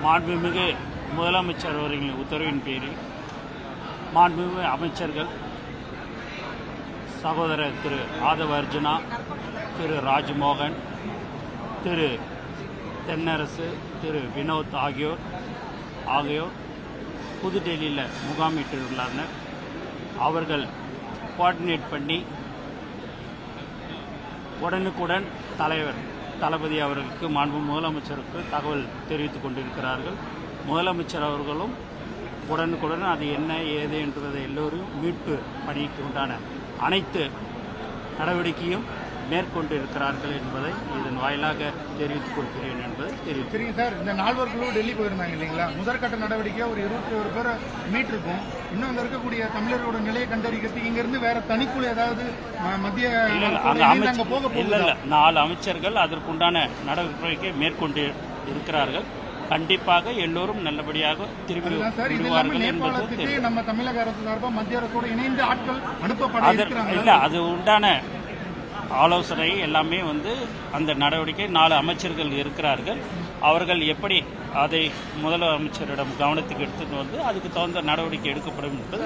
மாண்புமிகு முதலமைச்சர் அவர்களின் உத்தரவின் பேரில் மாண்புமிகு அமைச்சர்கள் சகோதரர் திரு ஆதவ அர்ஜுனா, திரு ராஜ்மோகன், திரு தென்னரசு, திரு வினோத் ஆகியோர் புதுடெல்லியில் முகாமிட்டுள்ளனர். அவர்கள் கோஆர்டினேட் பண்ணி உடனுக்குடன் தளபதி அவர்களுக்கு மாண்பு முதலமைச்சருக்கு தகவல் தெரிவித்துக் கொண்டிருக்கிறார்கள். முதலமைச்சர் அவர்களும் உடனுக்குடன் அது என்ன ஏது என்பதை எல்லோரும் மீட்பு பணிக்கு உண்டான அனைத்து நடவடிக்கையும் மேற்கொண்டிருக்கிறார்கள் என்பதை இதன் வாயிலாக தெரிவித்துக் கொள்கிறேன் என்பதை தெரிவித்து சார். இந்த 4 குழு டெல்லி போயிருந்தாங்க இல்லைங்களா? முதற்கட்ட நடவடிக்கையாக ஒரு 21 பேரை மீட்டிருக்கும். இன்னும் அங்கே இருக்கக்கூடிய தமிழர்களோட நிலையை கண்டறிக்கிறதுக்கு இங்கிருந்து வேற தனிக்குழு ஏதாவது மத்திய போக இல்ல 4 அமைச்சர்கள் அதற்குண்டான நடவடிக்கை மேற்கொண்டு இருக்கிறார்கள். கண்டிப்பாக எல்லோரும் நல்லபடியாக திரும்பி வருவார்கள் என்பது நம்ம தமிழக அரசு சார்பாக மத்திய அரசோடு இணைந்து ஆட்கள் அனுப்பப்பட அது உண்டான ஆலோசனை எல்லாமே அந்த நடவடிக்கை 4 அமைச்சர்கள் இருக்கிறார்கள். அவர்கள் எப்படி அதை முதலமைச்சரிடம் கவனத்துக்கு எடுத்துட்டு அதுக்கு தகுந்த நடவடிக்கை எடுக்கப்படும் என்பது